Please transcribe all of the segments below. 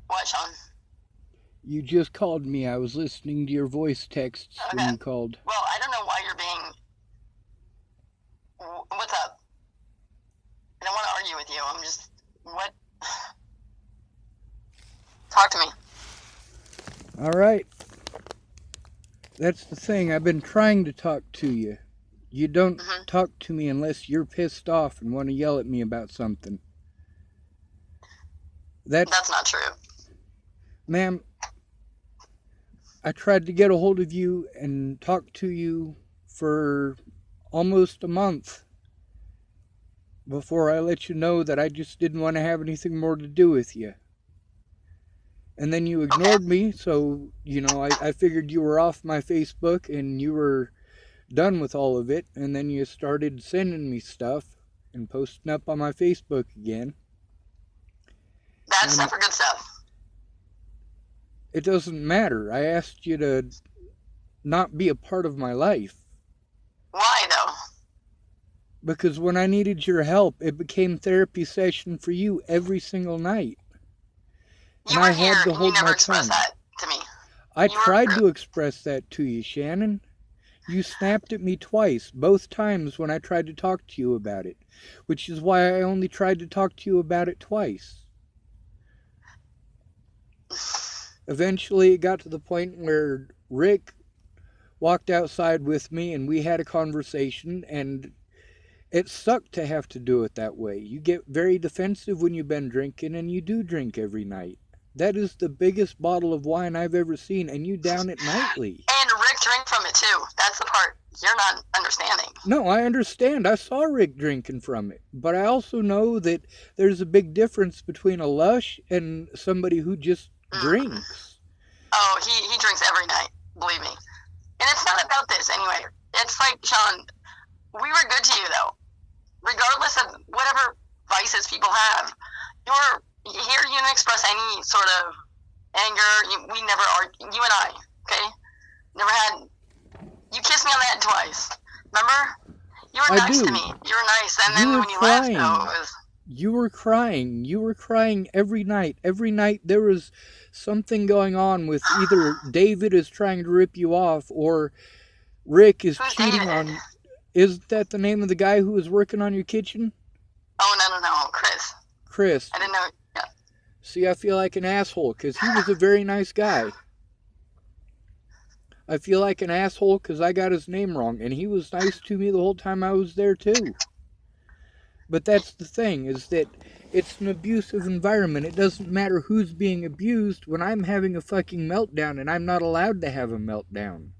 What, Sean? You just called me. I was listening to your voice texts when Okay. you called. Well, I don't know why you're being. What's up? I don't want to argue with you. I'm just. What? Talk to me. All right. That's the thing. I've been trying to talk to you. You don't Hmm. talk to me unless you're pissed off and want to yell at me about something. That's, That's not true. ma'am, I tried to get a hold of you and talk to you for almost a month before I let you know that I just didn't want to have anything more to do with you. And then you Okay. ignored me, so, I figured you were off my Facebook and you were done with all of it, and then you started sending me stuff and posting up on my Facebook again. That's And never good stuff. it doesn't matter. I asked you to not be a part of my life Why, though? because when I needed your help, it became therapy session for you every single night. And You I were here had to and you hold never my expressed tongue. that to me. I You were. tried to express that to you, Shannon. You snapped at me twice, both times when I tried to talk to you about it, which is why I only tried to talk to you about it twice. Eventually, it got to the point where Rick walked outside with me and we had a conversation, and it sucked to have to do it that way. You get very defensive when you've been drinking, and you do drink every night. That is the biggest bottle of wine I've ever seen, and you down it nightly. And Rick drank from it too. That's the part you're not understanding. No, I understand. I saw Rick drinking from it. But I also know that there's a big difference between a lush and somebody who just Mm. drinks. Oh, he drinks every night. Believe me. And it's not about this anyway. It's like, Sean, we were good to you though. Regardless of whatever vices people have, you're here. You didn't express any sort of anger. We never are. You and I, okay, never had. You kissed me on the head twice. Remember? You were I nice to me. do. You were nice. And You then were when you left, though, crying. it was. You were crying. You were crying every night. Every night there was something going on with either David is trying to rip you off or Rick is Who's cheating David? on. Isn't that the name of the guy who was working on your kitchen? Oh, no, no, no. Chris. Chris. I didn't know. Yeah. See, I feel like an asshole because he was a very nice guy. I feel like an asshole because I got his name wrong, and he was nice to me the whole time I was there too. But that's the thing, is that it's an abusive environment. It doesn't matter who's being abused when I'm having a fucking meltdown and I'm not allowed to have a meltdown.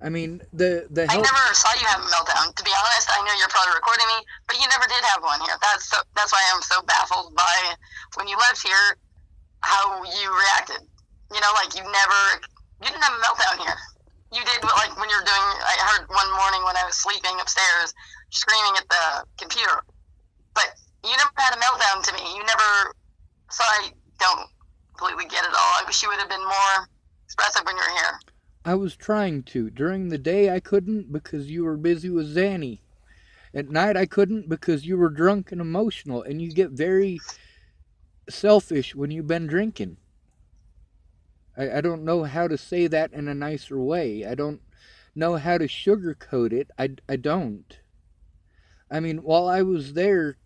I mean, the I help. never saw you have a meltdown. To be honest, I know you're probably recording me, but you never did have one here. That's why I'm so baffled by when you left here how you reacted. Like you didn't have a meltdown here. You did like when you're doing. I heard one morning when I was sleeping upstairs, screaming at the computer. But you never had a meltdown to me. You never. So I don't completely get it all. I wish you would have been more expressive when you were here. I was trying to. During the day, I couldn't because you were busy with Zanny. At night, I couldn't because you were drunk and emotional, and you get very selfish when you've been drinking. I don't know how to say that in a nicer way. I don't know how to sugarcoat it. I don't. I mean, while I was there,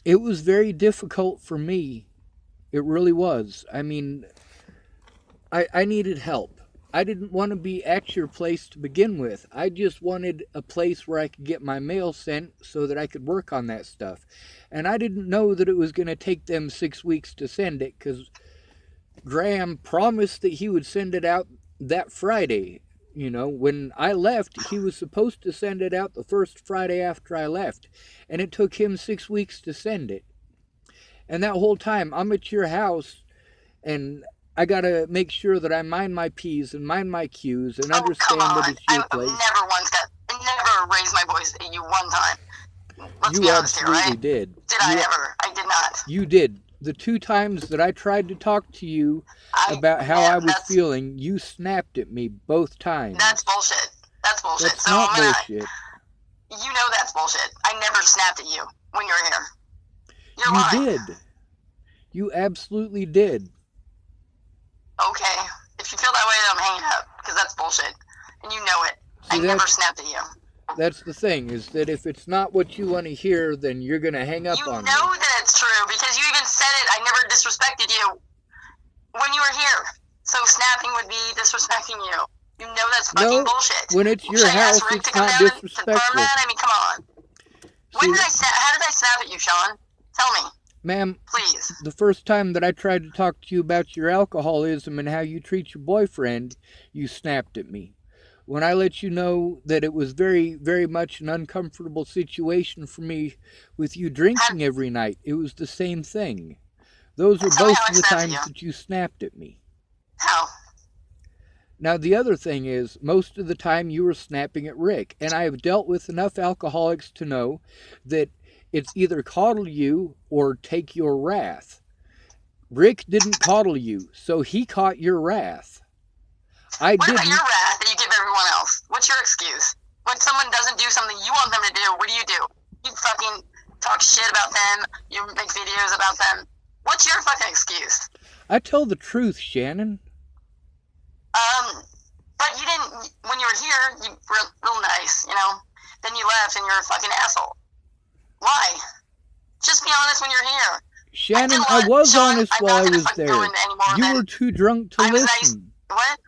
it was very difficult for me. It really was. I mean, I needed help. I didn't want to be at your place to begin with. I just wanted a place where I could get my mail sent so that I could work on that stuff. And I didn't know that it was going to take them 6 weeks to send it because Graham promised that he would send it out that Friday. When I left, he was supposed to send it out the first Friday after I left. And it took him 6 weeks to send it. And that whole time, I'm at your house and I gotta make sure that I mind my P's and mind my Q's and Oh, come understand that on. it's your I've place. never raised my voice at you one time. Let's be You honest here, right? absolutely did. Did I You ever? I did not. you did. The two times that I tried to talk to you about how I was That's feeling, you snapped at me both that's times. bullshit. That's bullshit. That's So not I'm gonna. bullshit. You know that's bullshit. I never snapped at you when you were here. You're You lying. did. You absolutely did. Okay. If you feel that way, then I'm hanging up, because that's bullshit. And you know it. See, I never snapped at you. That's the thing, is that if it's not what you want to hear, then you're going to hang up on me. You know that it's true, because you even said it. I never disrespected you when you were here. So snapping would be disrespecting you. You know that's fucking bullshit. When it's your house, it's not disrespectful. I mean, come on. How did I snap at you, Sean? Tell me. Ma'am, please. The first time that I tried to talk to you about your alcoholism and how you treat your boyfriend, you snapped at me. When I let you know that it was very, very much an uncomfortable situation for me with you drinking every night, it was the same thing. Those are both of the times that you snapped at me. How? Now, the other thing is, most of the time you were snapping at Rick, and I have dealt with enough alcoholics to know that it's either coddle you or take your wrath. Rick didn't coddle you, so he caught your wrath. What about your wrath that you give everyone else? What's your excuse? When someone doesn't do something you want them to do, what do? You fucking talk shit about them. You make videos about them. What's your fucking excuse? I tell the truth, Shannon. But you didn't, when you were here, you were real nice, you know? Then you left and you're a fucking asshole. Why? Just be honest when you're here. Shannon, I was honest while I was there. You were too drunk to listen. What?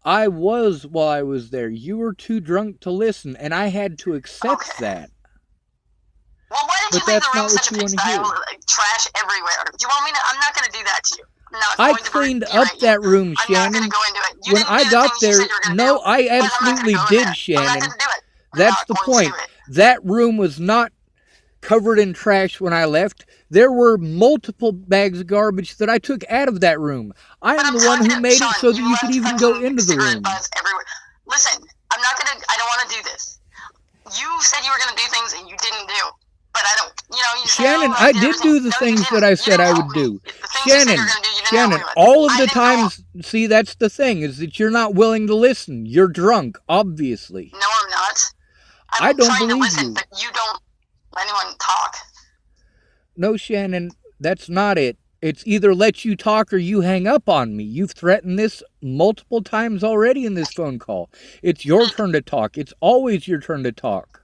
I was while I was there. You were too drunk to listen, and I had to accept that. Well, why did you leave the room such a pigsty? Trash everywhere. Do you want me to? I'm not going to do that to you. I cleaned up that room, Shannon. I'm not going to go into it. When I got there, no, I absolutely did, Shannon. That's the point. That room was not covered in trash when I left. There were multiple bags of garbage that I took out of that room. I am the one who made it so that you could even go into the room. Listen, I'm not going to, I don't want to do this. You said you were going to do things and you didn't do. But I don't, you know, Shannon, I did do the things that I said I would do. Shannon, all of the times, see, that's the thing, is that you're not willing to listen. You're drunk, obviously. No, I'm not. I don't believe you. But you don't let anyone talk. No, Shannon, that's not it. It's either let you talk or you hang up on me. You've threatened this multiple times already in this phone call. It's your turn to talk. It's always your turn to talk.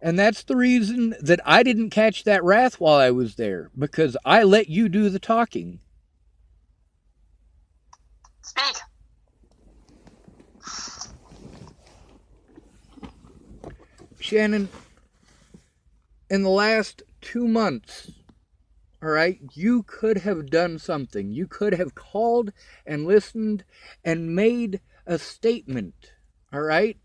And that's the reason that I didn't catch that wrath while I was there, because I let you do the talking. Speak. Shannon, in the last 2 months, all right, you could have done something. You could have called and listened and made a statement, all right?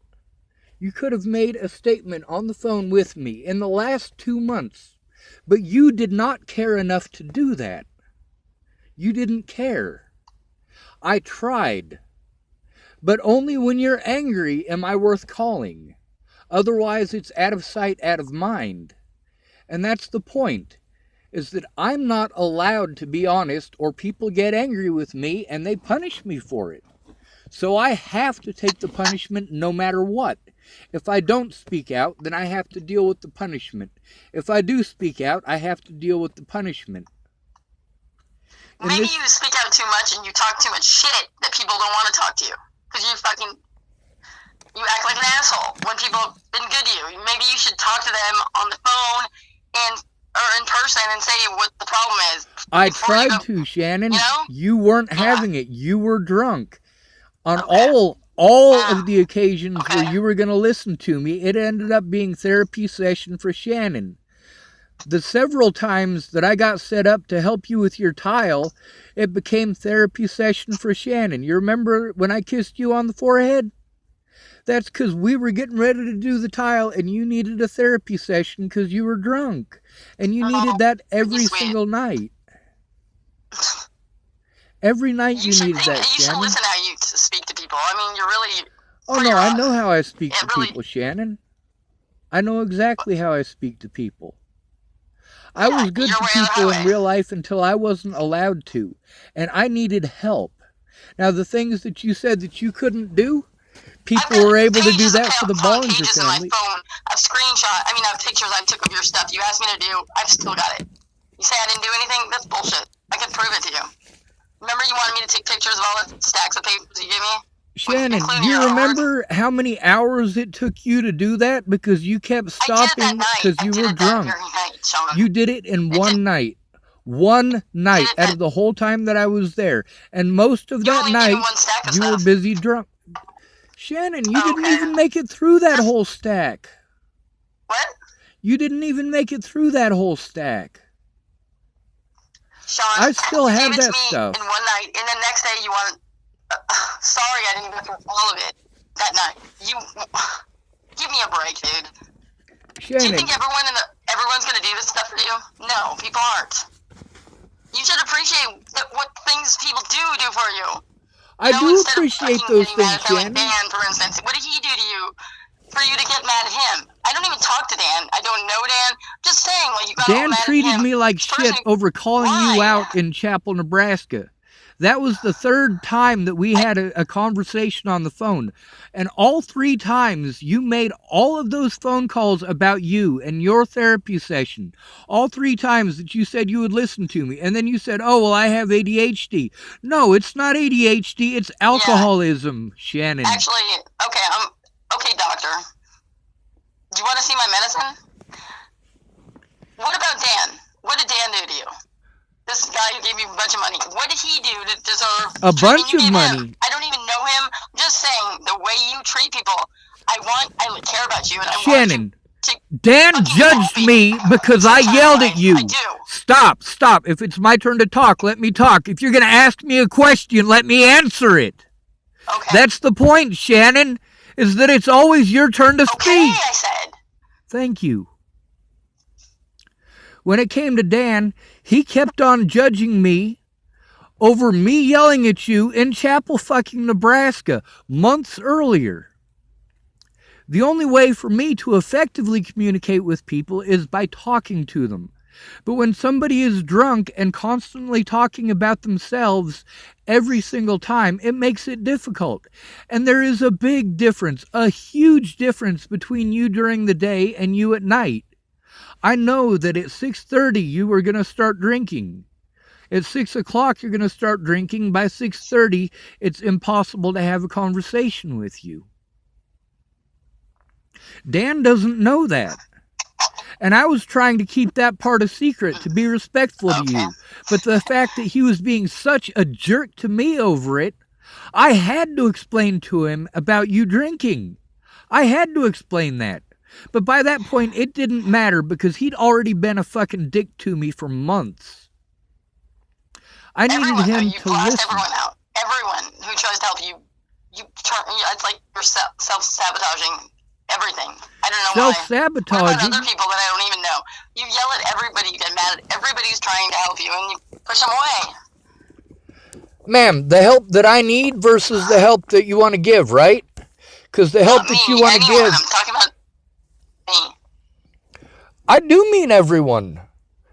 You could have made a statement on the phone with me in the last 2 months, but you did not care enough to do that. You didn't care. I tried, but only when you're angry am I worth calling. Otherwise, it's out of sight, out of mind. And that's the point, is that I'm not allowed to be honest, or people get angry with me and they punish me for it. So I have to take the punishment no matter what. If I don't speak out, then I have to deal with the punishment. If I do speak out, I have to deal with the punishment. Maybe you speak out too much and you talk too much shit that people don't want to talk to you. Because you act like an asshole when people have been good to you. Maybe you should talk to them on the phone or in person and say what the problem is. I tried to, Shannon. You know? You weren't having it. You were drunk. On all of the occasions where you were going to listen to me, it ended up being therapy session for Shannon. The several times that I got set up to help you with your tile, it became therapy session for Shannon. You remember when I kissed you on the forehead? That's because we were getting ready to do the tile and you needed a therapy session because you were drunk. And you needed that every single night. Every night you needed that, Shannon. You should listen how you speak to people. I mean, you're really... Oh, no, I know how I speak to people, Shannon. I know exactly how I speak to people. I was good to people in real life until I wasn't allowed to. And I needed help. Now, the things that you said that you couldn't do, people were able to do that for the Bollinger family. I have screenshots. I have pictures I took of your stuff. You asked me to do. I've still got it. You say I didn't do anything? That's bullshit. I can prove it to you. Remember you wanted me to take pictures of all the stacks of papers you gave me? Shannon, you remember how many hours it took you to do that? Because you kept stopping because you were drunk. You did it in one night. One night out of the whole time that I was there. And most of that night, you were busy drunk. Shannon, you didn't even make it through that whole stack. What? You didn't even make it through that whole stack. Sean, I still have that stuff. In one night, and the next day you want. Sorry, I didn't go through all of it that night. You give me a break, dude. Shannon, do you think everyone's gonna do this stuff for you? No, people aren't. You should appreciate what things people do for you. I do appreciate those things, Shannon. Like Dan, for instance, what did he do to you for you to get mad at him? I don't even talk to Dan. I don't know Dan. Just saying, like, you got Dan mad treated at him. me like shit over calling you out in Chapel, Nebraska. That was the third time that we had a conversation on the phone. And all 3 times you made all of those phone calls about you and your therapy session. All 3 times that you said you would listen to me. And then you said, oh, well, I have ADHD. No, it's not ADHD. It's alcoholism, Shannon. Actually, okay, doctor. Do you want to see my medicine? What about Dan? What did Dan do to you? This guy who gave you a bunch of money. What did he do to deserve a bunch of money? I don't even know him. I'm just saying, the way you treat people, I care about you, and Shannon, Dan judged me because I yelled at you. I do. Stop. If it's my turn to talk, let me talk. If you're going to ask me a question, let me answer it. Okay. That's the point, Shannon, is that it's always your turn to speak. Okay, I said. Thank you. When it came to Dan, he kept on judging me over me yelling at you in Chapel fucking Nebraska months earlier. The only way for me to effectively communicate with people is by talking to them. But when somebody is drunk and constantly talking about themselves every single time, it makes it difficult. And there is a big difference, a huge difference between you during the day and you at night. I know that at 6:30 you were going to start drinking. At 6 o'clock you're going to start drinking. By 6:30 it's impossible to have a conversation with you. Dan doesn't know that. And I was trying to keep that part a secret to be respectful to you. But the fact that he was being such a jerk to me over it, I had to explain to him about you drinking. I had to explain that. But by that point, it didn't matter because he'd already been a fucking dick to me for months. I needed him to listen. Everyone out. Everyone who tries to help you, it's like you're self-sabotaging everything. I don't know why. Self-sabotaging? What about other people that I don't even know? You yell at everybody, you get mad at everybody who's trying to help you, and you push them away. Ma'am, the help that I need versus the help that you want to give, right? Because the help that you want to give... I'm talking about me. I do mean everyone.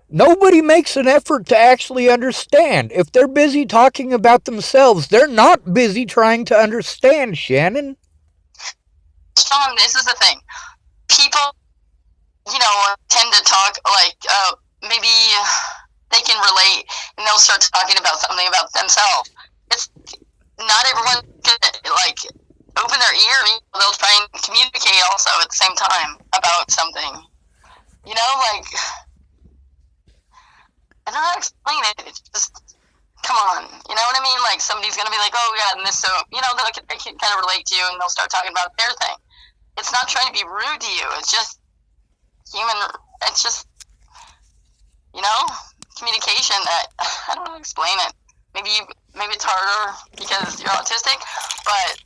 Nobody makes an effort to actually understand. If they're busy talking about themselves, they're not busy trying to understand, Shannon. Sean, this is the thing. People, tend to talk like, maybe they can relate, and they'll start talking about something about themselves. It's not everyone can, open their ear. They'll try and communicate also at the same time about something. I don't know how to explain it. It's just, come on. You know what I mean? Like, somebody's going to be like, oh, yeah, and this, so, they can kind of relate to you, and they'll start talking about their thing. It's not trying to be rude to you. It's just human. It's just, communication that, I don't know how to explain it. Maybe it's harder because you're autistic, but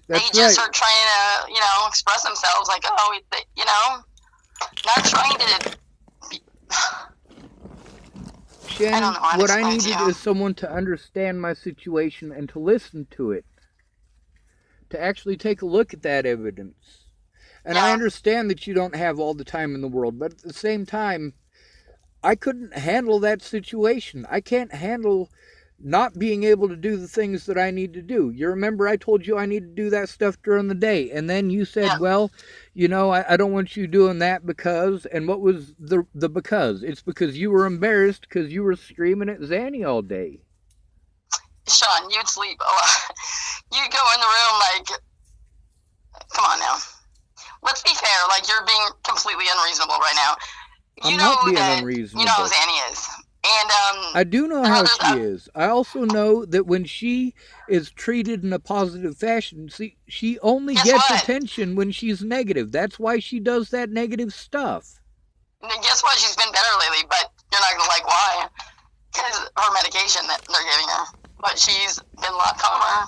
they just are trying to, express themselves like, not trying to be... Shannon, what I needed is someone to understand my situation and to listen to it. To actually take a look at that evidence. And I understand that you don't have all the time in the world, but at the same time, I couldn't handle that situation. I can't handle not being able to do the things that I need to do. You remember I told you I need to do that stuff during the day, and then you said, Yeah. well, I don't want you doing that because, and what was the because? It's because you were embarrassed because you were screaming at Zanny all day. Sean, you'd sleep a lot. You'd go in the room like, come on now. Let's be fair. Like, you're being completely unreasonable right now. I'm not being unreasonable. You know how Zanny is. And I do know how she is. I also know that when she is treated in a positive fashion, see, she only gets attention when she's negative. That's why she does that negative stuff. And guess what? She's been better lately, but you're not gonna like why. Because her medication that they're giving her. But she's been a lot calmer.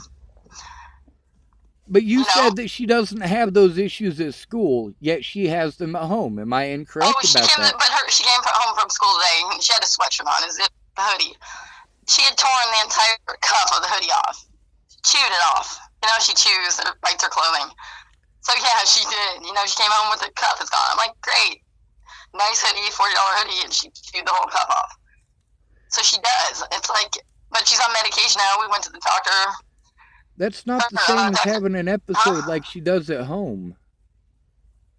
But you said that she doesn't have those issues at school, yet she has them at home. Am I incorrect about that? But she came home from school today, and she had a sweatshirt on, a zip hoodie. She had torn the entire cuff of the hoodie off. Chewed it off. She chews, it bites her clothing. So, yeah, she did. She came home with the cuff. It's gone. I'm like, great. Nice hoodie, $40 hoodie, and she chewed the whole cuff off. So she does. It's like, but she's on medication now. We went to the doctor. That's not the same as having an episode like she does at home.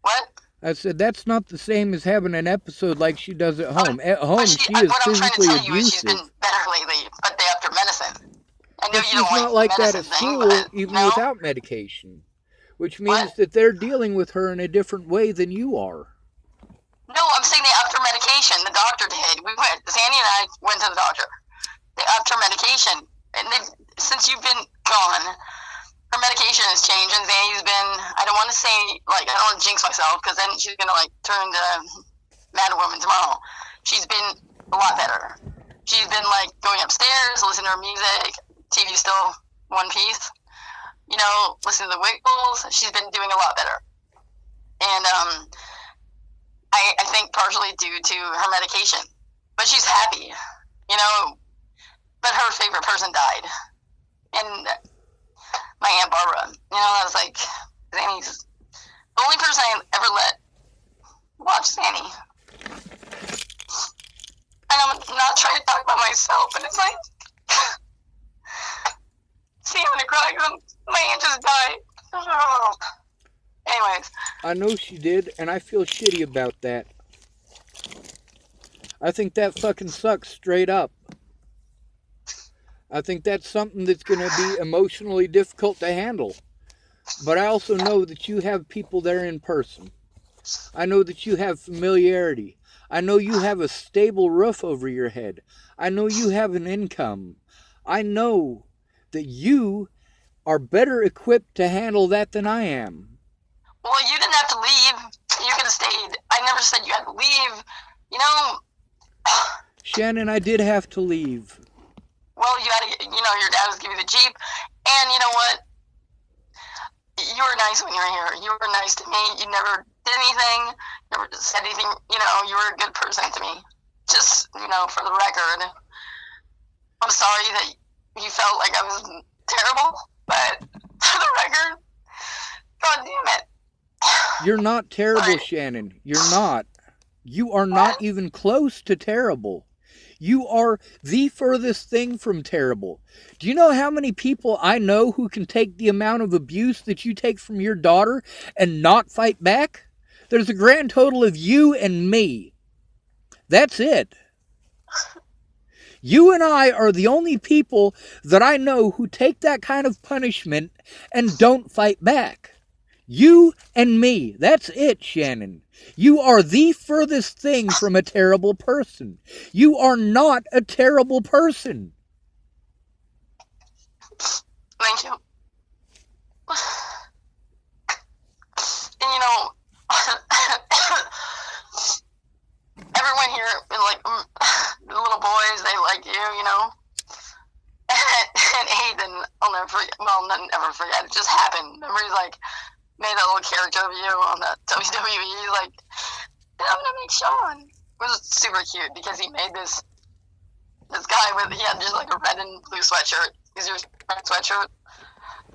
What? I said that's not the same as having an episode like she does at home. At home, she is what physically I'm trying to tell you is abusive. she's been better lately, but they upped her medicine. I know but you she's don't not like that at school, but, even without medication. Which means that they're dealing with her in a different way than you are. No, I'm saying they upped her medication. The doctor did. Sandy and I went to the doctor. They upped her medication. And since you've been gone, her medication has changed. And Zanny's been, I don't want to say, I don't want to jinx myself, because then she's going to, turn to Mad Woman tomorrow. She's been a lot better. She's been, going upstairs, listening to her music. TV's still one piece. Listening to the Wiggles. She's been doing a lot better. And, I think partially due to her medication. But she's happy, but her favorite person died. And my Aunt Barbara, I was like, Zanny's the only person I ever let watch Zanny. And I'm not trying to talk about myself, but it's like, see, I'm gonna cry because my aunt just died. Oh. Anyways. I know she did, and I feel shitty about that. I think that fucking sucks straight up. I think that's something that's going to be emotionally difficult to handle. But I also know that you have people there in person. I know that you have familiarity. I know you have a stable roof over your head. I know you have an income. I know that you are better equipped to handle that than I am. Well, you didn't have to leave. You could have stayed. I never said you had to leave. Shannon, I did have to leave. Well, you had to, your dad was giving you the Jeep. And you know what? You were nice when you were here. You were nice to me. You never did anything. Never said anything. You were a good person to me. Just, for the record. I'm sorry that you felt like I was terrible. But for the record, God damn it. You're not terrible, Shannon. You're not. You are not even close to terrible. You are the furthest thing from terrible. Do you know how many people I know who can take the amount of abuse that you take from your daughter and not fight back? There's a grand total of you and me. That's it. You and I are the only people that I know who take that kind of punishment and don't fight back. You and me. That's it, Shannon. You are the furthest thing from a terrible person. You are not a terrible person. Thank you. And everyone here, the little boys, they like you, And Aiden, I'll never forget. Well, never forget. It just happened. Remember, he's made a little character of you on the WWE. I'm gonna make Sean. It was super cute because he made this guy he had just a red and blue sweatshirt. He's your sweatshirt,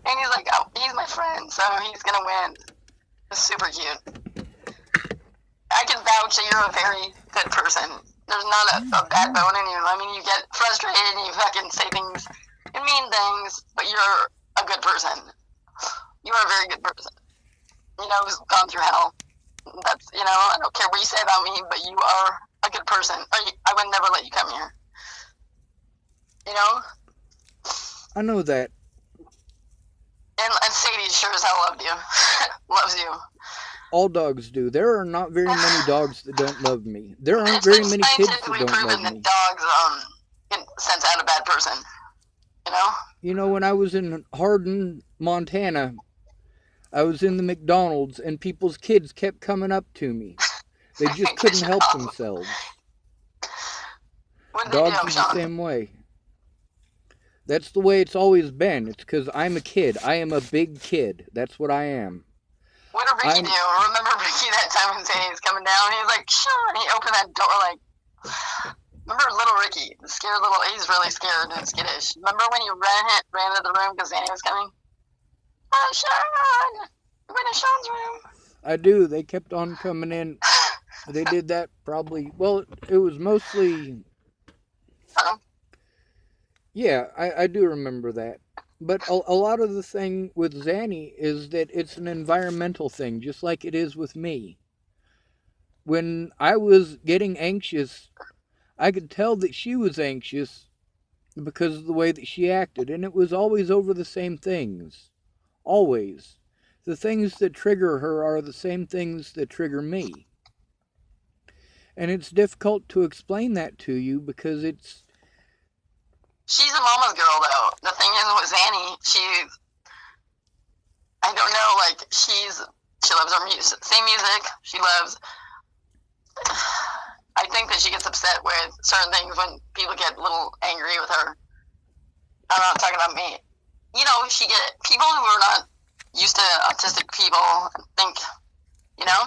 and he's like, oh, he's my friend, so he's gonna win. It's super cute. I can vouch that you're a very good person. There's not a bad bone in you. I mean, you get frustrated and you fucking say things and mean things, but you're a good person. You are a very good person. You know, who's gone through hell. That's, you know, I don't care what you say about me, but you are a good person. I would never let you come here. You know? I know that. And Sadie sure as hell loved you. Loves you. All dogs do. There are not very many dogs that don't love me. There aren't It's very been many kids that scientifically don't proven love me. that dogs can sense out a bad person. You know? You know, when I was in Hardin, Montana, I was in the McDonald's and people's kids kept coming up to me. They just couldn't help themselves. What did Dogs they do, are the Sean? same way. That's the way it's always been. It's because I'm a kid. I am a big kid. That's what I am. What did Ricky do? Remember Ricky that time when Sadie was coming down? He was like, Sean. He opened that door like... Remember little Ricky? The scared little... He's really scared and skittish. Remember when you ran into the room because Zanny was coming? Oh, Sean! You went to Sean's room. I do. They kept on coming in. They did that probably... Well, it was mostly... Yeah, I do remember that. But a lot of the thing with Zanny is that it's an environmental thing, just like it is with me. When I was getting anxious, I could tell that she was anxious because of the way that she acted, and it was always over the same things. Always. The things that trigger her are the same things that trigger me. And it's difficult to explain that to you because it's... She's a mama's girl, though. The thing is with Zanny, I don't know, like, she loves her music, same music, she loves... I think that she gets upset with certain things when people get a little angry with her. I'm not talking about me. You know, people who are not used to autistic people think, you know?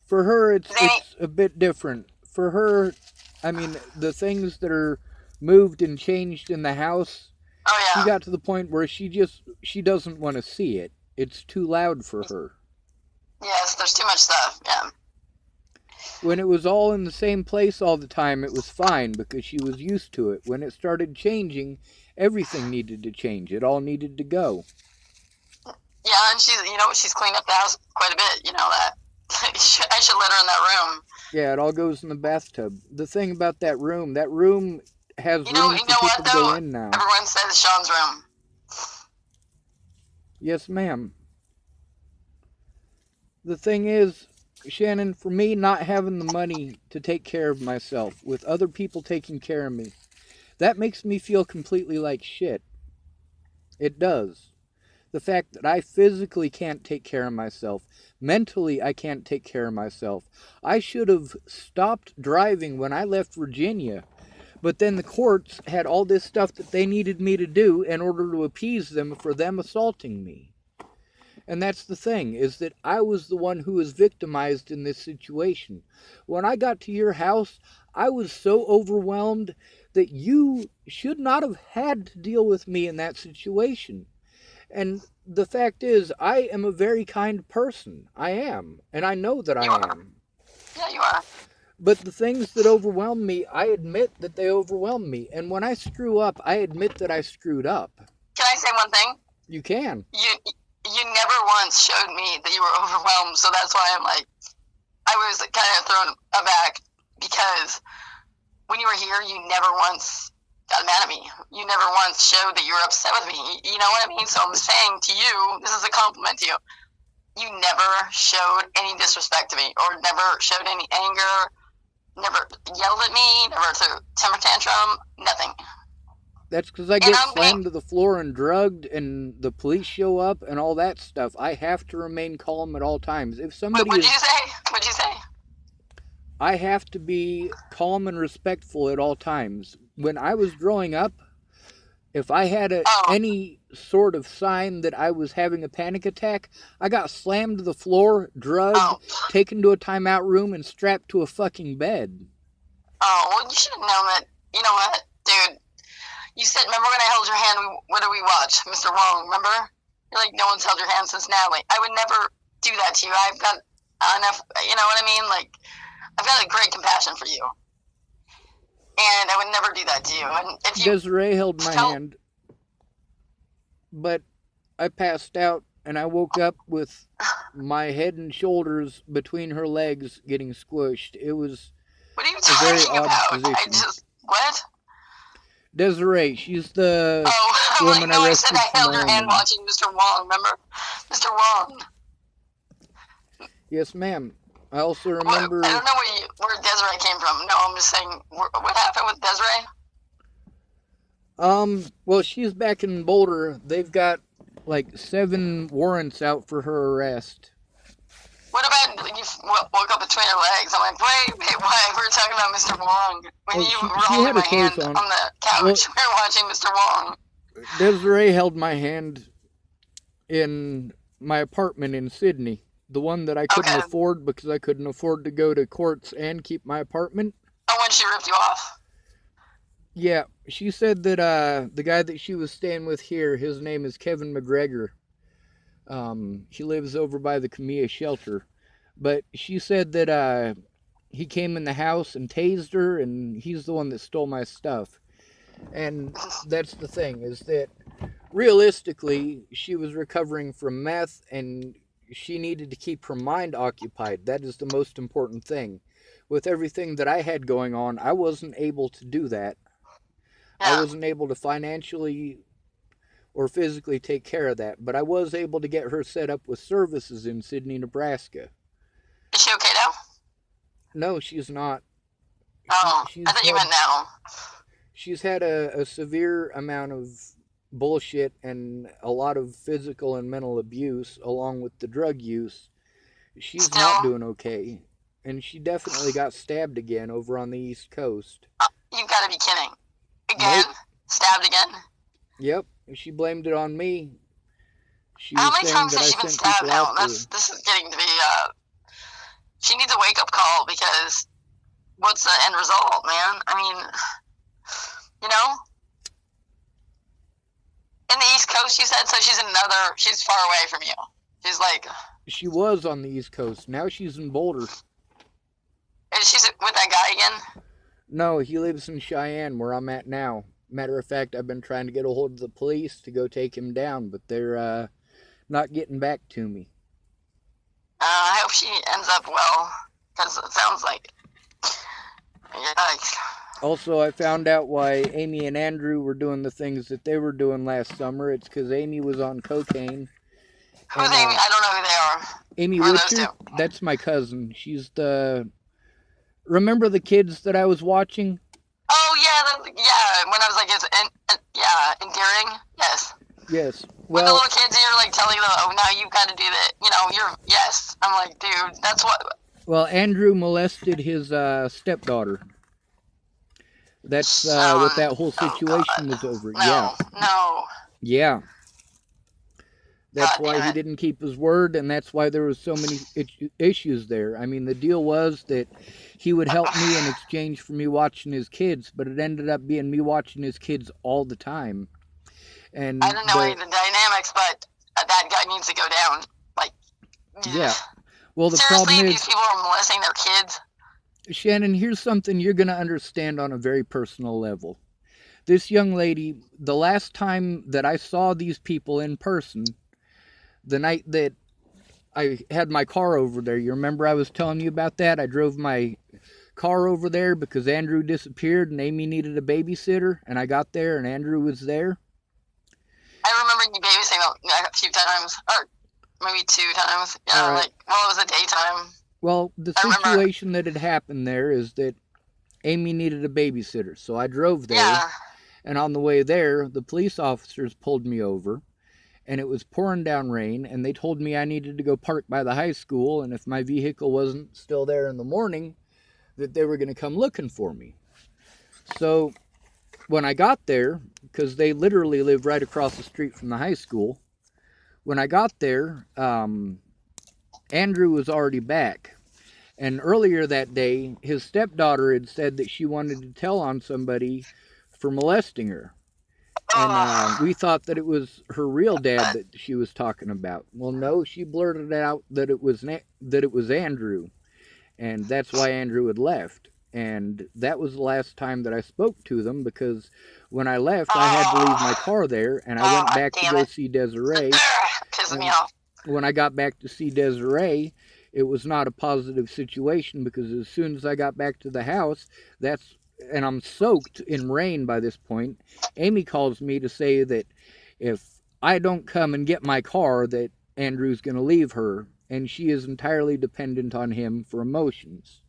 For her, it's a bit different. For her, I mean, the things that are moved and changed in the house, she got to the point where she doesn't want to see it. It's too loud for her. Yes, there's too much stuff, yeah. When it was all in the same place all the time, it was fine because she was used to it. When it started changing, everything needed to change. It all needed to go. Yeah, and she's cleaned up the house quite a bit, you know that. I should let her in that room. Yeah, it all goes in the bathtub. The thing about that room has room for people to go in now. Everyone says Sean's room. Yes, ma'am. The thing is, Shannon, for me not having the money to take care of myself, with other people taking care of me, that makes me feel completely like shit. It does. The fact that I physically can't take care of myself, mentally I can't take care of myself. I should have stopped driving when I left Virginia, but then the courts had all this stuff that they needed me to do in order to appease them for them assaulting me. And that's the thing, is that I was the one who was victimized in this situation. When I got to your house, I was so overwhelmed that you should not have had to deal with me in that situation. And the fact is, I am a very kind person. I am. And I know that I am. Yeah, you are. But the things that overwhelm me, I admit that they overwhelm me. And when I screw up, I admit that I screwed up. Can I say one thing? You can. You never once showed me that you were overwhelmed, so that's why I was kind of thrown aback, because when you were here, you never once got mad at me. You never once showed that you were upset with me. You know what I mean? So I'm saying to you, this is a compliment to you. You never showed any disrespect to me, or never showed any anger, never yelled at me, never threw temper tantrum, nothing. That's because I get slammed to the floor and drugged, and the police show up and all that stuff. I have to remain calm at all times. If somebody What'd you say? What'd you say? I have to be calm and respectful at all times. When I was growing up, if I had any sort of sign that I was having a panic attack, I got slammed to the floor, drugged, taken to a timeout room, and strapped to a fucking bed. Oh, well, you should have known that. You know what, dude? You said, remember when I held your hand, what did we watch? Mr. Wong, remember? You're like, no one's held your hand since Natalie. I would never do that to you. I've got enough, you know what I mean? Like, I've got a great compassion for you, and I would never do that to you. And if you Desiree held my tell, hand, but I passed out and I woke up with my head and shoulders between her legs getting squished. It was what are you a very talking odd about? I position. just what? Desiree, she's the Oh, I'm like, woman no, I I said rescued I from held your hand Wyoming. watching Mr. Wong. Remember, Mr. Wong? Yes, ma'am. I also What, remember. I don't know where Desiree came from. No, I'm just saying, what happened with Desiree? Well, she's back in Boulder. They've got like 7 warrants out for her arrest. What about you woke up between her legs? I'm like, wait, why? We were talking about Mr. Wong. When you were she holding had my her clothes hand on. on the couch, Well, we were watching Mr. Wong. Desiree held my hand in my apartment in Sydney, the one that I couldn't Okay. afford because I couldn't afford to go to courts and keep my apartment. Oh, when she ripped you off? Yeah, she said that the guy that she was staying with here, his name is Kevin McGregor. He lives over by the Camilla shelter. But she said that he came in the house and tased her, and he's the one that stole my stuff. And that's the thing, is that realistically, she was recovering from meth, and she needed to keep her mind occupied. That is the most important thing. With everything that I had going on, I wasn't able to do that. I Yeah. wasn't able to financially or physically take care of that, but I was able to get her set up with services in Sydney, Nebraska. Is she okay now? No, she's not. Oh, I She's thought you had meant now. a severe amount of bullshit and a lot of physical and mental abuse along with the drug use. She's not Still, doing okay. And she definitely got stabbed again over on the East Coast. you've got to be kidding. Again? Nope. Stabbed again? Yep. She blamed it on me. She How was many saying times that has I she been sent stabbed people now? after her. This is getting to be she needs a wake up call because what's the end result, man? I mean, you know? In the East Coast, you said, so she's far away from you. She's like, She was on the East Coast. Now she's in Boulder. is she with that guy again? No, he lives in Cheyenne, where I'm at now. Matter of fact, I've been trying to get a hold of the police to go take him down, but they're not getting back to me. I hope she ends up well, because it sounds like, yikes. Also, I found out why Amy and Andrew were doing the things that they were doing last summer. It's because Amy was on cocaine. Who's Amy? I don't know who they are. Amy Who are those Witcher, two? that's my cousin. She's the... Remember the kids that I was watching? Oh, yeah, yeah, when I was like, yeah, endearing, yes. Yes. With the Well, little kids, you're like telling them, oh, now you've got to do that. You know, yes. I'm like, dude, that's what. well, Andrew molested his stepdaughter. That's what that whole situation was over. No, no. Yeah. That's God why damn he it. didn't keep his word, and that's why there was so many issues there. I mean, the deal was that he would help me in exchange for me watching his kids, but it ended up being me watching his kids all the time. And I don't know any of the dynamics, but that guy needs to go down. Like, yeah. Well, the seriously, problem is, these people are molesting their kids. Shannon, here's something you're going to understand on a very personal level. This young lady, the last time that I saw these people in person, the night that I had my car over there, you remember I was telling you about that? I drove my car over there because Andrew disappeared and Amy needed a babysitter, and I got there and Andrew was there. I remember you babysitting a few times, or maybe 2 times. Yeah, Right. like, well, it was a daytime. Well, the situation that had happened there is that Amy needed a babysitter, so I drove there. Yeah. And on the way there, the police officers pulled me over, and it was pouring down rain, and they told me I needed to go park by the high school, and if my vehicle wasn't still there in the morning, that they were going to come looking for me. So when I got there, because they literally live right across the street from the high school, when I got there, Andrew was already back. And earlier that day, his stepdaughter had said that she wanted to tell on somebody for molesting her. And we Oh, thought that it was her real dad that she was talking about. Well, no, she blurted out that it was Andrew, and that's why Andrew had left. And that was the last time that I spoke to them, because when I left, I had to leave my oh, car there, and I went oh, back to damn go it. see Desiree. Pisses me And off. when I got back to see Desiree, it was not a positive situation, because as soon as I got back to the house, and I'm soaked in rain by this point, Amy calls me to say that if I don't come and get my car, that Andrew's going to leave her, and she is entirely dependent on him for emotions.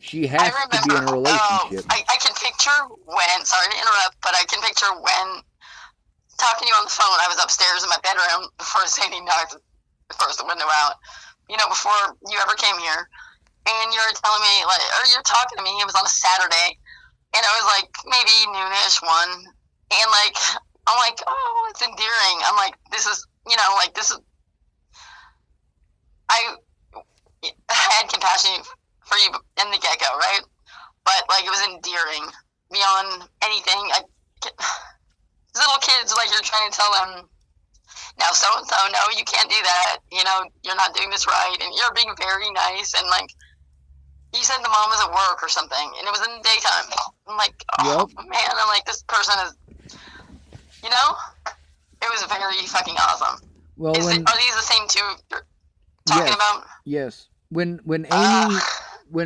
She I has to be remember, in a oh, relationship. I can picture when, sorry to interrupt, but I can picture when talking to you on the phone, I was upstairs in my bedroom before Sandy knocked the window out, before you ever came here. And you're telling me, like, or you're talking to me, it was on a Saturday, and it was like maybe noonish, one. And like, I'm like, oh, it's endearing. I'm like, this is, I had compassion for you in the get go, right? But like, it was endearing beyond anything. Little kids, like, you're trying to tell them, now so and so, no, you can't do that. You're not doing this right, and you're being very nice. And like, you said the mom was at work or something, and it was in the daytime. I'm like, oh Yep. man, I'm like, this person is, it was very fucking awesome. Well, Are these the same two you're talking yes, about? yes. When Uh,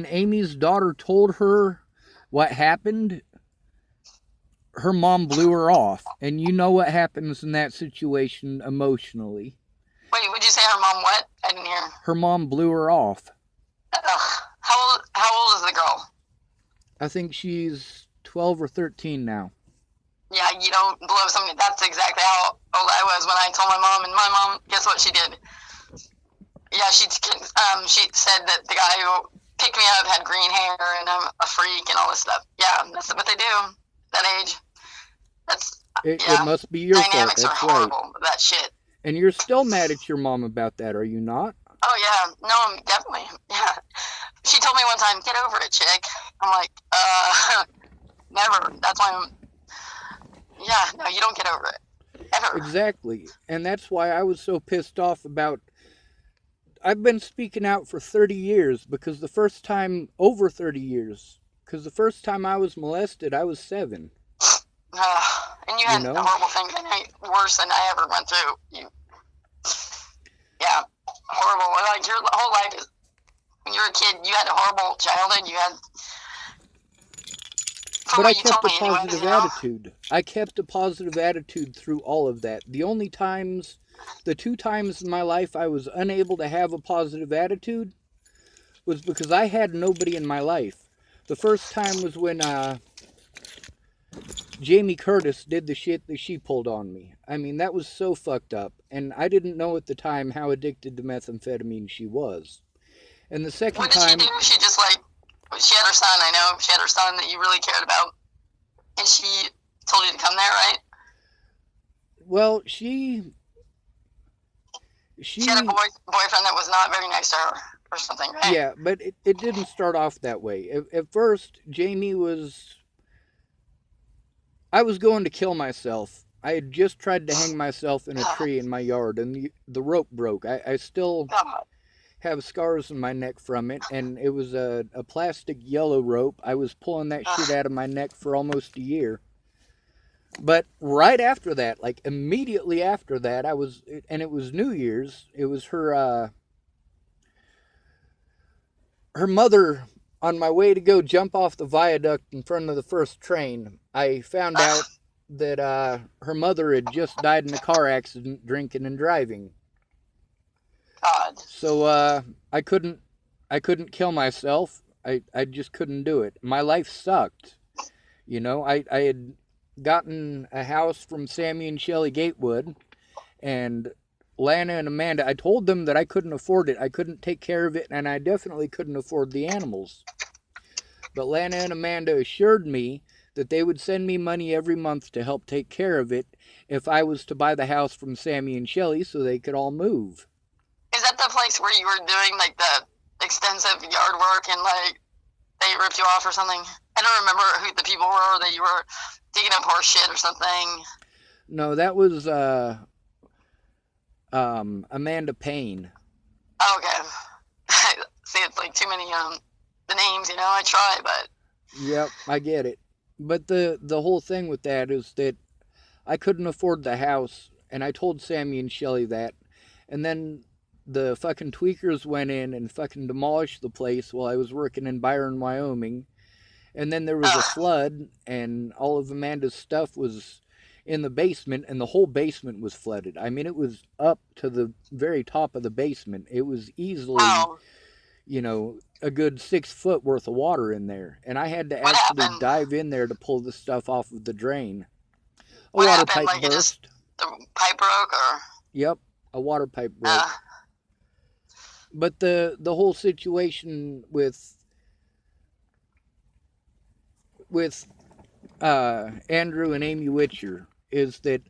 Amy's daughter told her what happened, her mom blew her off, and you know what happens in that situation emotionally. Wait, would you say her mom what? I didn't hear. Her mom blew her off. How old is the girl? I think she's 12 or 13 now. Yeah, you don't blow something. That's exactly how old I was when I told my mom, and my mom, guess what she did? Yeah, she said that the guy who picked me up had green hair and I'm a freak and all this stuff. Yeah, that's what they do. That age. It must be your fault. Dynamics That's are right. horrible. That shit. And you're still mad at your mom about that, are you not? Oh yeah, no, I'm definitely. Yeah, she told me one time, "Get over it, chick." I'm like, never. That's why I'm. Yeah, no, you don't get over it ever. Exactly. And that's why I was so pissed off about. I've been speaking out for 30 years because over 30 years, because the first time I was molested, I was 7. And you had horrible things, worse than I ever went through. Yeah, horrible. Like, your whole life is, when you were a kid, you had a horrible childhood. You had. But I kept a positive attitude. I kept a positive attitude through all of that. The 2 times in my life I was unable to have a positive attitude was because I had nobody in my life. The first time was when Jamie Curtis did the shit that she pulled on me. I mean, that was so fucked up. And I didn't know at the time how addicted to methamphetamine she was. And the second time... What did she do? She just, she had her son, I know. She had her son that you really cared about. And she told you to come there, right? Well, she had a boyfriend that was not very nice to her or something, right? Yeah, but it didn't start off that way. At first, Jamie was... I was going to kill myself. I had just tried to hang myself in a tree in my yard, and the rope broke. I still have scars on my neck from it, and it was a plastic yellow rope. I was pulling that shit out of my neck for almost a year. But right after that, like immediately after that, and it was New Year's. It was her mother, on my way to go jump off the viaduct in front of the first train. I found out that her mother had just died in a car accident drinking and driving. God. So I couldn't kill myself. I just couldn't do it. My life sucked. I had gotten a house from Sammy and Shelley Gatewood, and Lana and Amanda, I told them that I couldn't afford it. I couldn't take care of it, and I definitely couldn't afford the animals. But Lana and Amanda assured me that they would send me money every month to help take care of it if I was to buy the house from Sammy and Shelley so they could all move. Is that the place where you were doing, the extensive yard work and, they ripped you off or something? I don't remember who the people were that you were digging up horse shit or something. No, that was Amanda Payne. Oh, okay. See, it's like too many the names, you know. I try, but Yep, I get it. But the whole thing with that is that I couldn't afford the house, and I told Sammy and Shelly that. And then the fucking tweakers went in and fucking demolished the place while I was working in Byron, Wyoming. And then there was a flood, and all of Amanda's stuff was in the basement, and the whole basement was flooded. I mean, it was up to the very top of the basement. It was easily, wow, a good 6 foot worth of water in there. And I had to what actually happened? dive in there to pull the stuff off of the drain. A What water happened? pipe Like it just burst. the pipe broke, or Yep, a water pipe uh, broke. But the whole situation with Andrew and Amy Witcher is that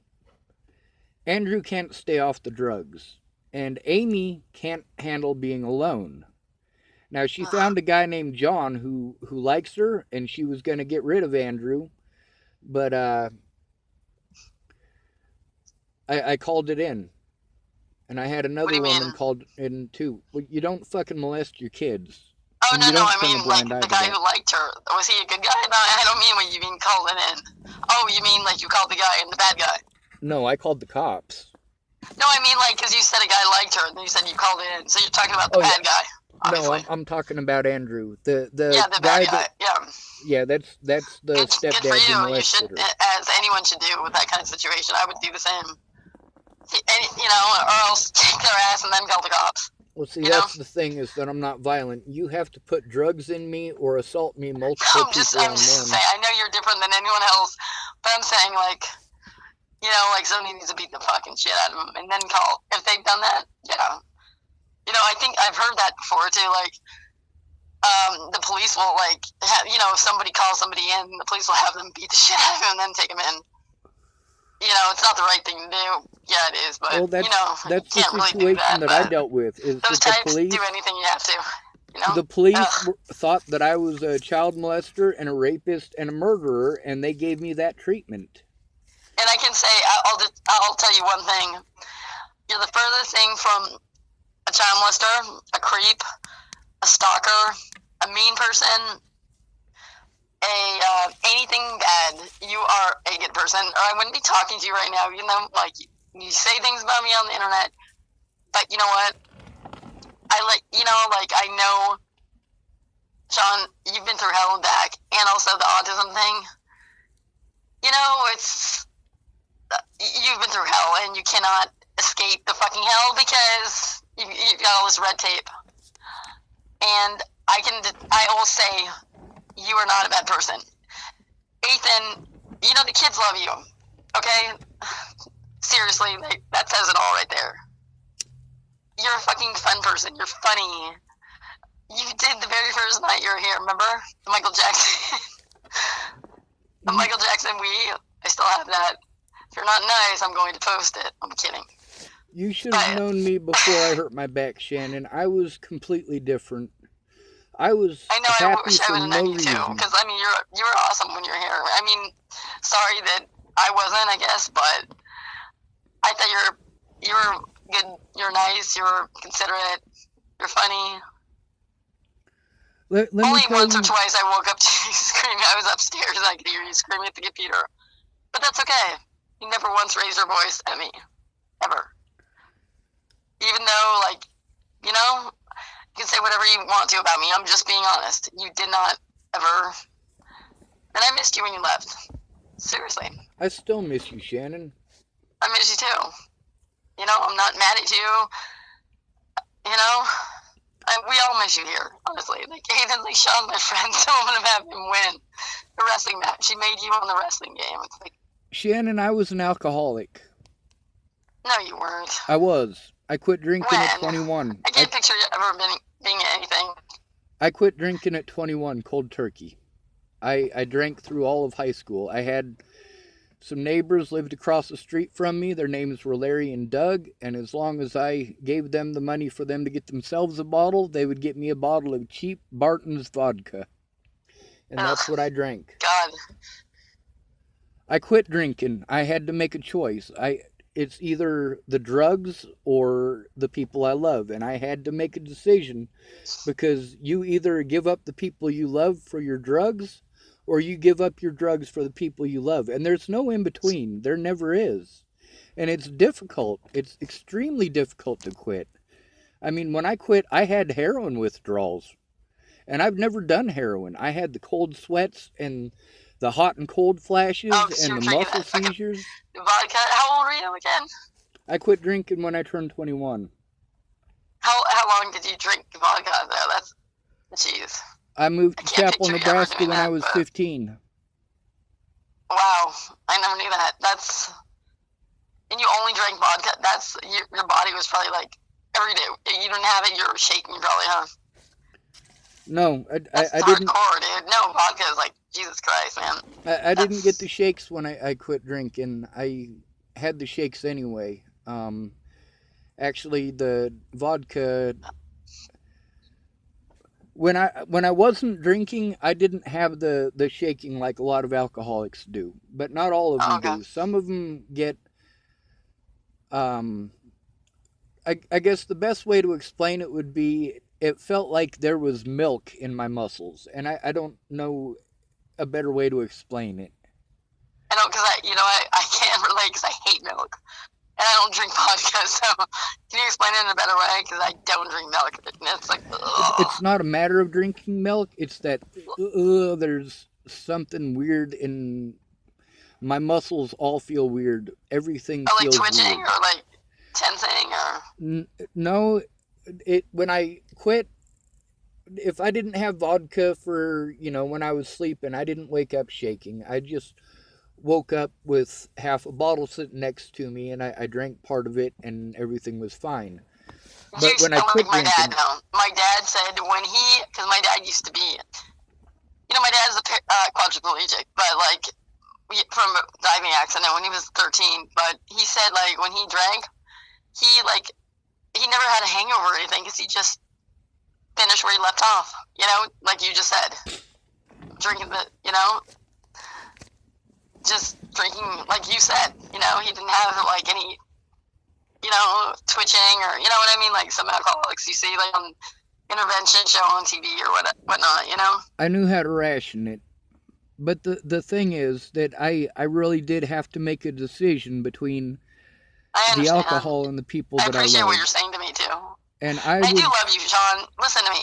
Andrew can't stay off the drugs, and Amy can't handle being alone. Now she found a guy named John who likes her, and she was going to get rid of Andrew, but I called it in, and I had what do another you mean? woman called in too. Well, you don't fucking molest your kids, Oh, and no, you no, don't I turn a mean like blind eye the to guy that. who liked her. Was he a good guy? No, I don't mean what you mean called it in. Oh, you mean like you called the guy and the bad guy? No, I called the cops. No, I mean like because you said a guy liked her, and then you said you called it in. So you're talking about the Oh yeah, bad guy, no, obviously. I'm talking about Andrew, the Yeah, the bad guy guy. that Yeah, that's the good for stepdad who you. You molested should, her. as anyone should do with that kind of situation. I would do the same. You know, or else kick their ass and then call the cops. Well, see, You know. that's the thing is that I'm not violent. You have to put drugs in me or assault me multiple people I'm on just one. saying. I know you're different than anyone else, but I'm saying like, you know, like somebody needs to beat the fucking shit out of them and then call. If they've done that, yeah. You know, I think I've heard that before too. Like, the police will like, you know, if somebody calls somebody in, the police will have them beat the shit out of him and then take them in. You know, it's not the right thing to do. Yeah, it is, but Well, you know, you that's the can't really do situation that. that I But dealt with. Is those that the types do police anything you have to. You know. the police thought that I was a child molester and a rapist and a murderer, and they gave me that treatment. And I can say, I'll tell you one thing. You're the furthest thing from a child molester, a creep, a stalker, a mean person, anything bad. You are a good person, or I wouldn't be talking to you right now. You know, like you say things about me on the internet, but you know what? I know, Sean, you've been through hell and back, and also the autism thing. You know, you've been through hell, and you cannot escape the fucking hell because you've got all this red tape. And I will say, you are not a bad person. Ethan, you know, the kids love you, okay? Seriously, that says it all right there. You're a fucking fun person. You're funny. You did the very first night you were here, remember? The Michael Jackson. The Michael Jackson I still have that. If you're not nice, I'm going to post it. I'm kidding. You should have known me before I hurt my back, Shannon. I was completely different. I know. I happy wish I for would have no known you too, reason. because I mean, you were awesome when you're here. I mean, sorry that I wasn't, I guess, but I thought you're good. You're nice. You're considerate. You're funny. Let me Only tell once you, or twice I woke up to you screaming. I was upstairs and I could hear you screaming at the computer. But that's okay. You never once raised your voice at me. Ever. Even though, like, you know, you can say whatever you want to about me. I'm just being honest. You did not ever. And I missed you when you left. Seriously. I still miss you, Shannon. I miss you too. You know, I'm not mad at you. You know, we all miss you here, honestly. Like, even like Sean, my friend, some of them have him win the wrestling match. He made you on the wrestling game. It's like, Shannon, I was an alcoholic. no, you weren't. I was. I quit drinking at When? 21. I can't picture you ever being anything. I quit drinking at 21, cold turkey. I drank through all of high school. I had some neighbors lived across the street from me. Their names were Larry and Doug, and as long as I gave them the money for them to get themselves a bottle, they would get me a bottle of cheap Barton's vodka. And that's what I drank. God. I quit drinking. I had to make a choice. It's either the drugs or the people I love, and I had to make a decision because you either give up the people you love for your drugs or you give up your drugs for the people you love. And there's no in between. There never is. And it's difficult. It's extremely difficult to quit. I mean, when I quit, I had heroin withdrawals. And I've never done heroin. I had the cold sweats and the hot and cold Oh, flashes because you and were the drinking muscle that fucking seizures. vodka. How old were you again? I quit drinking when I turned 21. How long did you drink vodka though? That's jeez. I moved I to can't Chapel, picture you ever Nebraska doing when I that, was but 15. wow, I never knew that. That's and you only drank vodka. That's your body was probably like every day. You didn't have it. You're shaking probably, huh? No, That's I didn't. hardcore, dude. No, vodka is like Jesus Christ, man. I didn't get the That's shakes when I quit drinking. I had the shakes anyway. Actually, the vodka when I wasn't drinking, I didn't have the shaking like a lot of alcoholics do, but not all of them okay. do. Some of them get. Um, I guess the best way to explain it would be it felt like there was milk in my muscles, and I don't know a better way to explain it. I know because I can't relate because I hate milk and I don't drink vodka. So can you explain it in a better way? Because I don't drink milk. And it's like It's ugh. not a matter of drinking milk. It's that there's something weird in my muscles. All feel weird. Everything Or like feels twitching weird. or like tensing or No, it when I quit, if I didn't have vodka for when I was sleeping, I didn't wake up shaking. I just woke up with half a bottle sitting next to me, and I drank part of it, and everything was fine. you But when I sound like quit my dad drinking, now. My dad said when because my dad used to be, my dad's a quadriplegic, but like from a diving accident when he was 13. But he said like when he drank, he like he never had a hangover or anything because he just finished where he left off. Like you just said, drinking just drinking like you said. He didn't have like any twitching or what I mean. Like some alcoholics you see like on intervention show on TV or whatnot. I knew how to ration it. But the thing is that I really did have to make a decision between I the understand. alcohol and the people I that I appreciate what you're love. saying to me too. And I I do would. love you, Sean. Listen to me.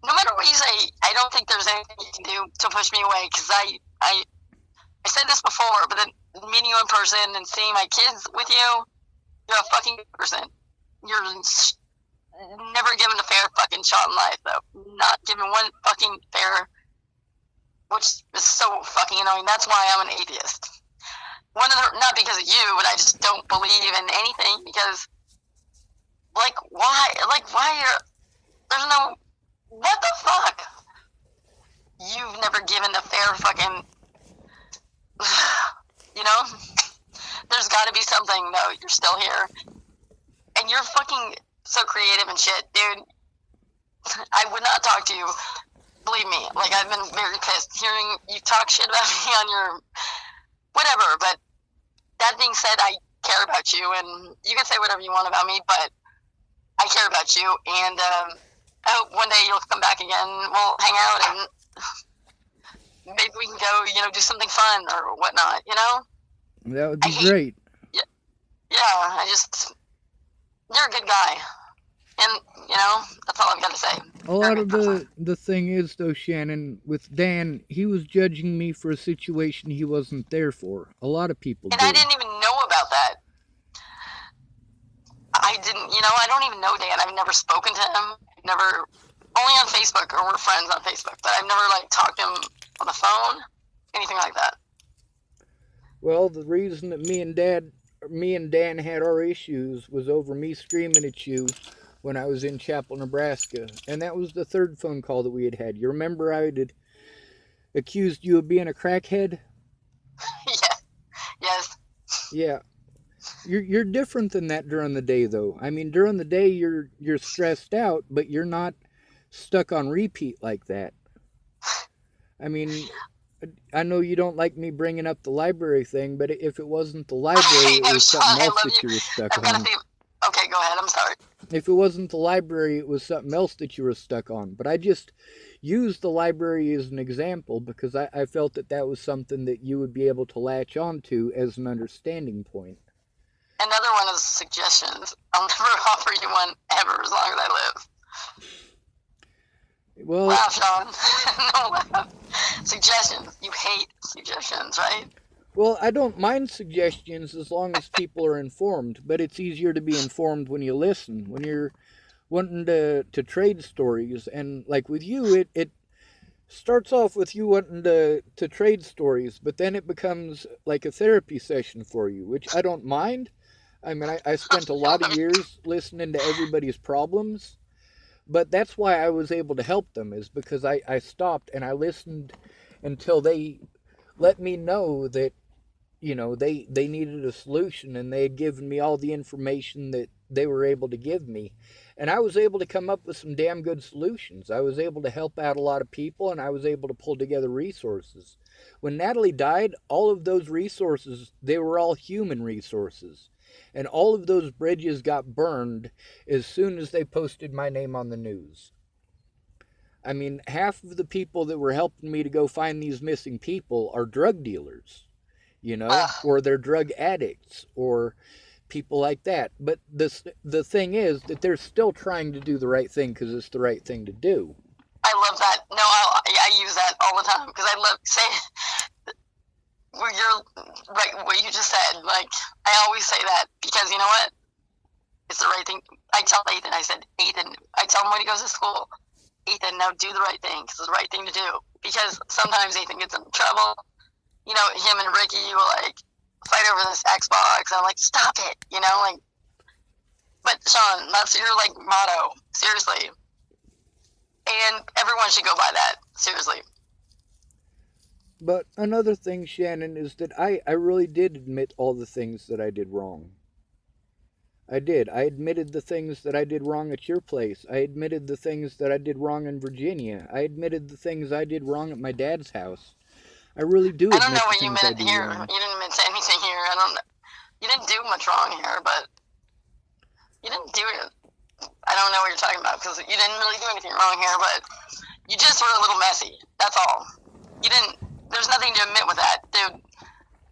No matter what you say, I don't think there's anything you can do to push me away because I said this before, but then meeting you in person and seeing my kids with you, you're a fucking good person. You're never given a fair fucking shot in life, though. Not given one fucking fair, which is so fucking annoying. That's why I'm an atheist. Not because of you, but I just don't believe in anything because, why there's no, what the fuck? You've never given a fair fucking, you know? There's got to be something, though. You're still here. And you're fucking so creative and shit, dude. I would not talk to you. Believe me. Like, I've been very pissed hearing you talk shit about me on your whatever. But that being said, I care about you. And you can say whatever you want about me, but I care about you. And I hope one day you'll come back again. We'll hang out and maybe we can go, do something fun or whatnot. That would I be hate, great. yeah, you're a good guy. And, that's all I've got to say. A You're a lot good of person. the thing is though, Shannon, with Dan, he was judging me for a situation he wasn't there for. A lot of people And I do. didn't even know about that. I didn't, I don't even know Dan. I've never spoken to him. Only on Facebook, or we're friends on Facebook, but I've never, talked to him on the phone, anything like that. Well, the reason that me and Dan had our issues was over me screaming at you when I was in Chapel, Nebraska, and that was the third phone call that we had had. You remember I had accused you of being a crackhead? Yeah, yes. Yeah. You're different than that during the day though. I mean, during the day you're stressed out, but you're not stuck on repeat like that. I mean, I know you don't like me bringing up the library thing, but if it wasn't the library, I it know, was Sean, something I else love that you. you were stuck I've got to on. be. Okay, go ahead. I'm sorry. If it wasn't the library, it was something else that you were stuck on. But I just used the library as an example because I felt that that was something that you would be able to latch onto as an understanding point. Another one is suggestions. I'll never offer you one ever as long as I live. Well, Laugh, Sean. No laugh. Suggestions. You hate suggestions, right? well, I don't mind suggestions as long as people are informed, but it's easier to be informed when you listen. When you're wanting to trade stories, and like with you, it starts off with you wanting to trade stories, but then it becomes like a therapy session for you, which I don't mind. I mean, I spent a lot of years listening to everybody's problems, but that's why I was able to help them, is because I stopped and I listened until they let me know that, they needed a solution, and they had given me all the information that they were able to give me, and I was able to come up with some damn good solutions. I was able to help out a lot of people, and I was able to pull together resources. When Natalie died, all of those resources, they were all human resources, and all of those bridges got burned as soon as they posted my name on the news. I mean, half of the people that were helping me to go find these missing people are drug dealers, or they're drug addicts, or people like that. But the thing is that they're still trying to do the right thing because it's the right thing to do. I love that. No, I use that all the time because I love say you're right. What you just said, like I always say that because you know what? It's the right thing. I tell Ethan. I said, Ethan. I tell him when he goes to school, Ethan, now do the right thing because it's the right thing to do. Because sometimes Ethan gets in trouble. You know, him and Ricky will like fight over this Xbox. I'm like, stop it. You know, like. But Sean, that's your like motto. Seriously. And everyone should go by that. Seriously. But another thing, Shannon, is that I really did admit all the things that I did wrong. I did. I admitted the things that I did wrong at your place. I admitted the things that I did wrong in Virginia. I admitted the things I did wrong at my dad's house. I really do I don't know admit the what you things I meant do here. wrong. You didn't admit anything here. I don't. You didn't do much wrong here, but you didn't do it. I don't know what you're talking about because you didn't really do anything wrong here, but you just were a little messy. That's all. You didn't. There's nothing to admit with that, dude.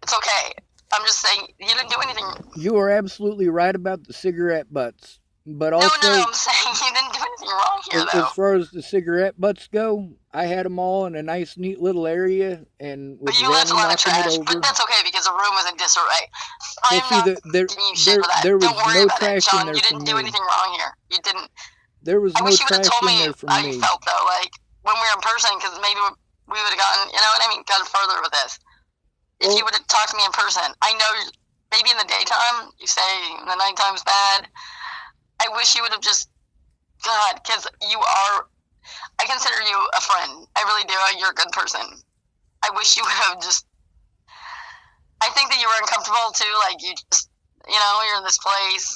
It's okay. I'm just saying you didn't do anything. You are absolutely right about the cigarette butts. But No, also, I'm saying you didn't do anything wrong here, as though. far as the cigarette butts go, I had them all in a nice, neat little area, and with But you left a Zanny lot of knocking it trash. over. But that's okay because the room was in disarray. Well, I'm see, not there, giving you shit there, for that. there Don't was worry no about it, trash in Sean. there You from didn't do me. anything wrong here. You didn't. There was I no wish you would have trash told in me there from how you me. felt though, like when we were in person, because maybe we would have gotten, you know what I mean, gotten further with this. If you would have talked to me in person, I know maybe in the daytime you say the nighttime's bad. I wish you would have just, God, because you are. I consider you a friend. I really do. You're a good person. I wish you would have just. I think that you were uncomfortable too. Like you just, you're in this place.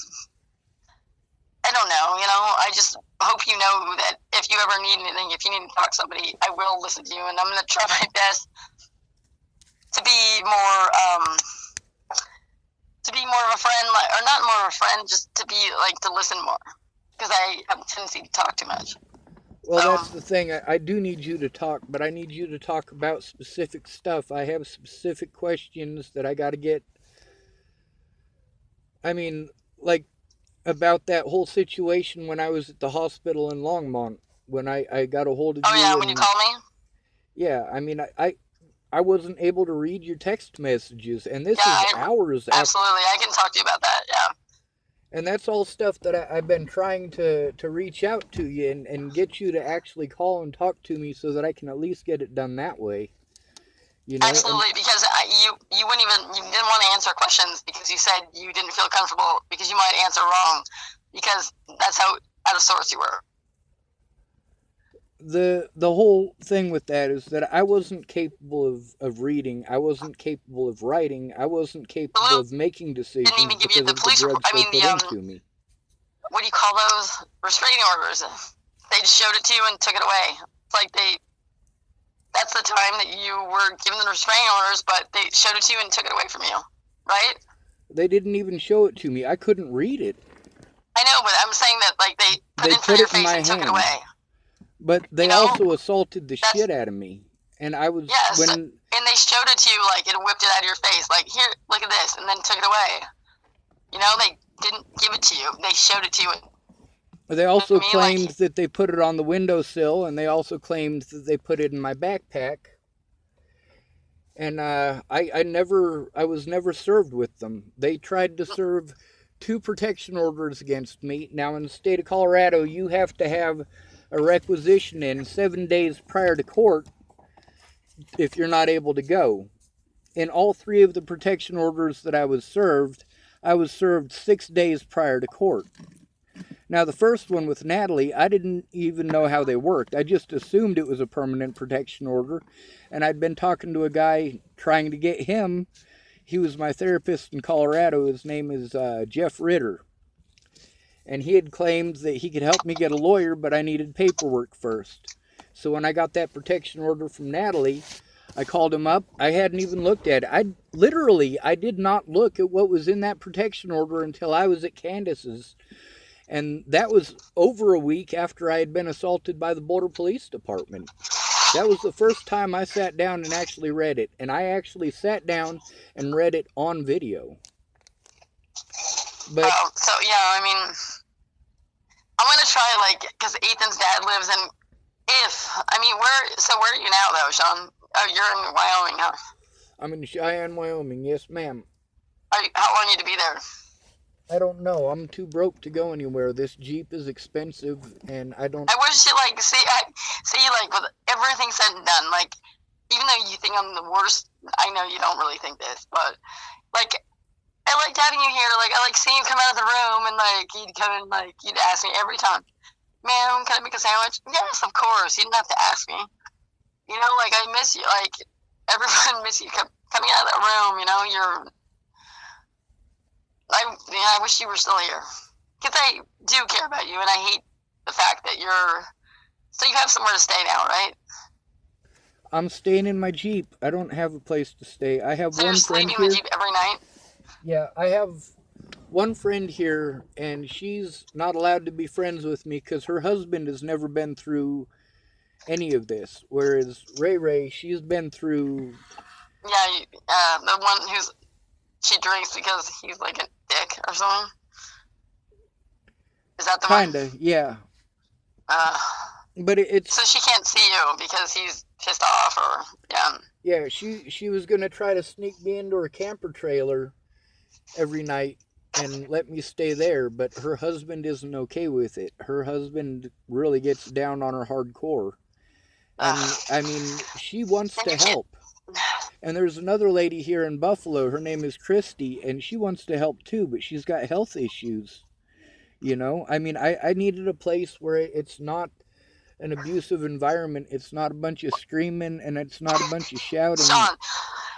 I don't know, I just hope you know that if you ever need anything, if you need to talk to somebody, I will listen to you, and I'm going to try my best to be more of a friend, or not more of a friend, just to be, to listen more, because I have a tendency to talk too much. Well, that's the thing. I do need you to talk, but I need you to talk about specific stuff. I have specific questions that I got to get. I mean, like, about that whole situation when I was at the hospital in Longmont, when I got a hold of you. Oh, yeah, when you called me? Yeah, I mean, I wasn't able to read your text messages, and this is hours after. Absolutely, I can talk to you about that, yeah. And that's all stuff that I've been trying to reach out to you and get you to actually call and talk to me so that I can at least get it done that way. Absolutely, because you didn't want to answer questions because you said you didn't feel comfortable because you might answer wrong, because that's how out of sorts you were. The whole thing with that is that I wasn't capable of reading. I wasn't capable of writing. I wasn't capable of making decisions didn't even give you the police, drugs they put into me. What do you call those? Restraining orders. They just showed it to you and took it away. It's like they that's the time that you were given the restraining orders, but they showed it to you and took it away from you, right? They didn't even show it to me. I couldn't read it. I know, but I'm saying that, like, they put They it in front put of it your in face my and took it hand. away. But they also assaulted the That's, shit out of me. And I was, yes, and they showed it to you, like, it whipped it out of your face, like, here, look at this, and then took it away. You know, they didn't give it to you. They showed it to you. They also claimed that they put it on the windowsill, and they also claimed that they put it in my backpack. And I was never served with them. They tried to serve 2 protection orders against me. Now, in the state of Colorado, you have to have a requisition in 7 days prior to court if you're not able to go. In all 3 of the protection orders that I was served 6 days prior to court. Now, the first one with Natalie, I didn't even know how they worked. I just assumed it was a permanent protection order, and I'd been talking to a guy trying to get him. He was my therapist in Colorado. His name is Jeff Ritter. And he had claimed that he could help me get a lawyer, but I needed paperwork first. So when I got that protection order from Natalie, I called him up. I hadn't even looked at it. I did not look at what was in that protection order until I was at Candace's. And that was over a week after I had been assaulted by the Boulder Police Department. That was the first time I sat down and actually read it. And I actually sat down and read it on video. But so, yeah, I mean, I'm going to try, like, because Ethan's dad lives in, where are you now, though, Sean? Oh, you're in Wyoming, huh? I'm in Cheyenne, Wyoming. Yes, ma'am. How long are you to be there? I don't know. I'm too broke to go anywhere. This Jeep is expensive, and I don't... I wish you, like, see, like, with everything said and done, like, even though you think I'm the worst, I know you don't really think this, but, like, I liked having you here. Like, I like seeing you come out of the room, and, like, you'd come in, like, you'd ask me every time, ma'am, can I make a sandwich? Yes, of course. You didn't have to ask me. You know, like, I miss you. Like, everyone miss you coming out of that room, you know, I wish you were still here. Because I do care about you, and I hate the fact that so you have somewhere to stay now, right? I'm staying in my Jeep. I don't have a place to stay. I have one friend here. So you're sleeping in the Jeep every night? Yeah, I have one friend here, and she's not allowed to be friends with me because her husband has never been through any of this. Whereas Ray, she's been through... Yeah, the one she drinks because he's like a dick or something. Is that the one? Kinda, yeah. But it's... So she can't see you because he's pissed off, or... Yeah. Yeah, she was going to try to sneak me into her camper trailer every night and let me stay there, but her husband isn't okay with it. Her husband really gets down on her hardcore. And, I mean, she wants to help. And there's another lady here in Buffalo, her name is Christy, and she wants to help too, but she's got health issues. You know, I mean, I needed a place where it's not an abusive environment. It's not a bunch of screaming, and it's not a bunch of shouting. Sean,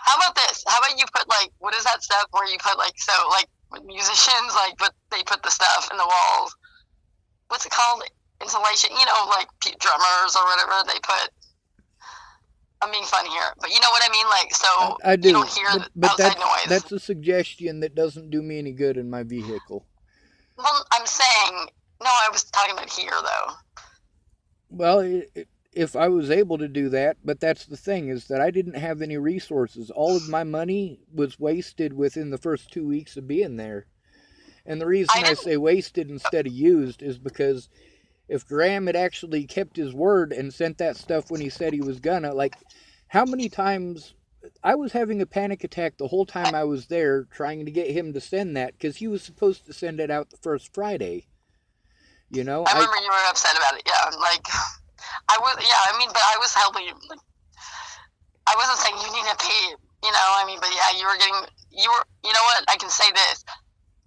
how about this? How about you put, like, what is that stuff where you put, like, so, like, with musicians, like, they put the stuff in the walls. What's it called? Insulation. You know, like, drummers or whatever, they put... I'm being funny here, but you know what I mean? Like, so I do. You don't hear the outside noise. That's a suggestion that doesn't do me any good in my vehicle. Well, I'm saying, no, I was talking about here, though. Well, if I was able to do that, but that's the thing, is that I didn't have any resources. All of my money was wasted within the first 2 weeks of being there. And the reason I say wasted instead of used is because if Graham had actually kept his word and sent that stuff when he said he was gonna, like, how many times... I was having a panic attack the whole time I was there trying to get him to send that, because he was supposed to send it out the first Friday. You know? I remember you were upset about it, yeah. Like, but I was helping you. Like, I wasn't saying you need to pay, you know, I mean, but yeah, you know what, I can say this,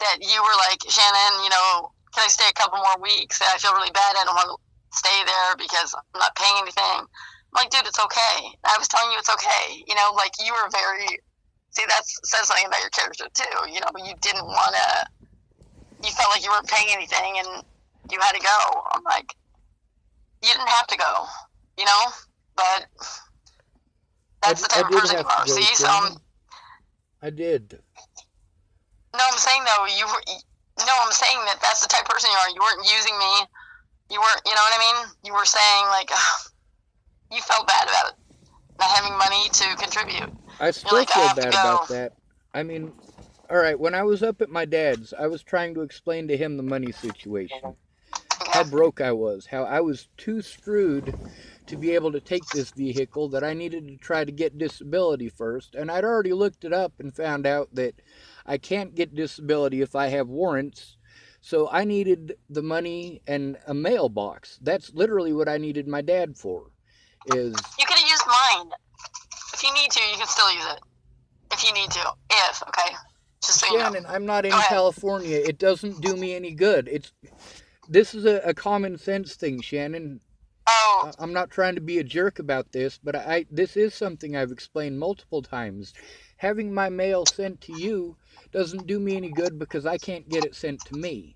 that you were like, Shannon, you know, can I stay a couple more weeks? I feel really bad. I don't want to stay there because I'm not paying anything. I'm like, dude, it's okay. I was telling you it's okay. You know, like, you were that says something about your character too. You know, you didn't want to, you felt like you weren't paying anything and you had to go. I'm like, you didn't have to go, you know, but That's the I type of did person you have to are. go, See, so Shannon. I did. no, I'm saying though you were. No, I'm saying that that's the type of person you are. You weren't using me. You weren't. You know what I mean? You were saying like you felt bad about it, not having money to contribute. I You're still like, I feel have to bad go. about that. I mean, all right, when I was up at my dad's, I was trying to explain to him the money situation. How Okay. broke I was, how I was too screwed to be able to take this vehicle, that I needed to try to get disability first. And I'd already looked it up and found out that I can't get disability if I have warrants. So I needed the money and a mailbox. That's literally what I needed my dad for. Is You could have used mine. If you need to, you can still use it. If you need to. If, okay? Just so you know. Shannon, I'm not Go in ahead. California. It doesn't do me any good. This is a common sense thing, Shannon. Oh, I'm not trying to be a jerk about this, but this is something I've explained multiple times. Having my mail sent to you doesn't do me any good because I can't get it sent to me.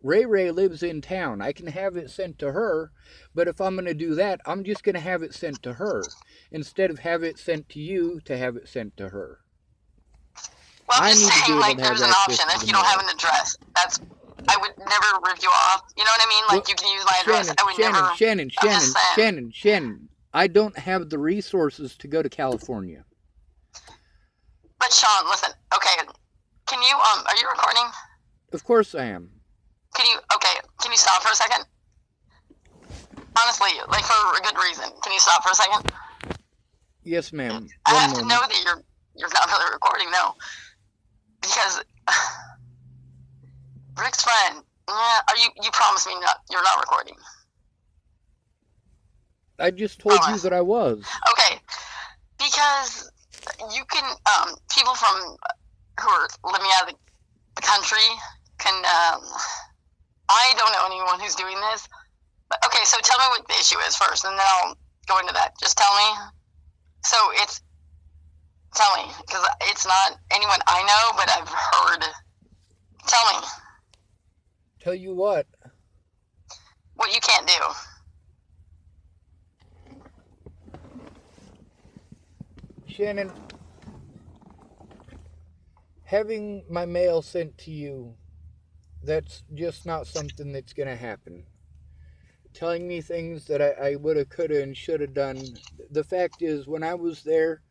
Ray Ray lives in town. I can have it sent to her, but if I'm going to do that, I'm just going to have it sent to her instead of have it sent to you to have it sent to her. well, I'm I just need to saying, be able like, to have there's an access option to if the you don't have mail. an address. I would never rip you off. You know what I mean? Like, Well, you can use my address. I would never. I'm just saying. Shannon. I don't have the resources to go to California. But Sean, listen. Okay, can you Are you recording? Of course I am. Can you stop for a second? Honestly, like for a good reason. Can you stop for a second? Yes, ma'am. I One have moment. to know that you're not really recording, no, because Rick's friend. Yeah, you promised me you're not recording. I just told you Promise. that I was. Okay, because you can people from who are living out of the country can. I don't know anyone who's doing this. But okay, so tell me what the issue is first, and then I'll go into that. Just tell me. So tell me, because it's not anyone I know, but I've heard. Tell me Tell you what. what you can't do. Shannon, having my mail sent to you, that's just not something that's going to happen. Telling me things that I would have, could have, and should have done. The fact is, when I was there,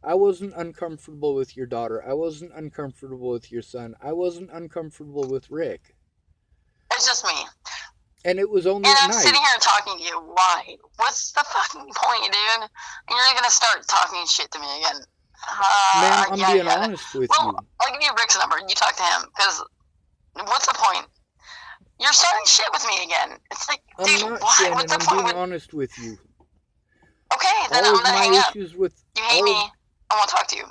I wasn't uncomfortable with your daughter. I wasn't uncomfortable with your son. I wasn't uncomfortable with Rick. It's just me. And it was only And at I'm night. sitting here talking to you. Why? What's the fucking point, dude? And you're gonna start talking shit to me again. Ma'am, I'm being yeah. honest with Well, you. I'll give you Rick's number and you talk to him. Because what's the point? You're starting shit with me again. It's like, dude, I'm not, why? Shannon. What's the I'm point? being honest with you. Okay, then All I'm of gonna my hang up. issues with You hate me. I won't talk to you.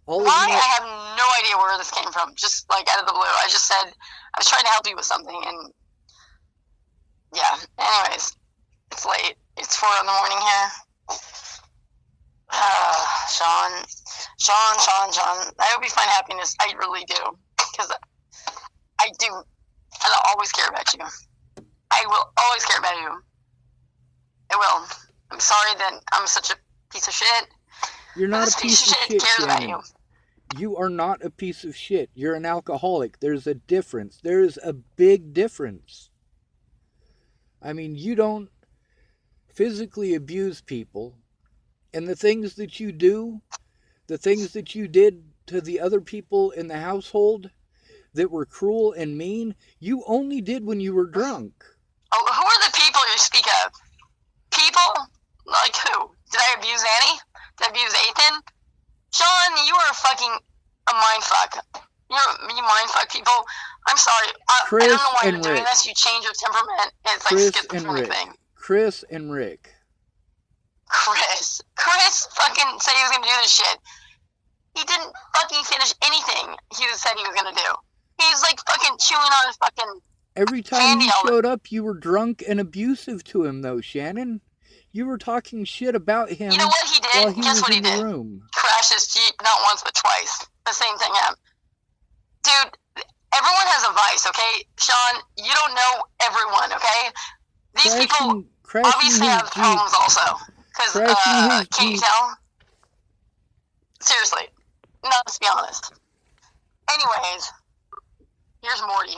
all Why? of my I have no idea where this came from. Just like out of the blue. I just said I was trying to help you with something, and yeah. Anyways, it's late. It's 4 in the morning here. Sean. I hope you find happiness. I really do, because I do, and I'll always care about you. I will always care about you. I will. I'm sorry that I'm such a piece of shit. You're not a piece of shit, cares about Shannon. you. You are not a piece of shit. You're an alcoholic. There's a difference. There is a big difference. I mean, you don't physically abuse people, and the things that you do, the things that you did to the other people in the household that were cruel and mean, you only did when you were drunk. Oh, who are the people you speak of? People? Like who? Did I abuse Annie? Did I abuse Ethan? Sean, you are fucking a mindfuck. You mindfuck people. I'm sorry. I don't know why you're doing this. You change your temperament. It's like schizophrenic thing. Chris and Rick. Chris fucking said he was gonna do this shit. He didn't fucking finish anything he said he was gonna do. He's like fucking chewing on his fucking. Every time he showed up, you were drunk and abusive to him, though, Shannon. You were talking shit about him. You know what he did? While he Guess was what he in the did? room. Crashed his Jeep not once but twice. The same thing happened. Dude, everyone has a vice, okay? Sean, you don't know everyone, okay? These people obviously have problems also. Because Crashing his can't you Jeep. tell? Seriously. No, let's be honest. Anyways, here's Morty.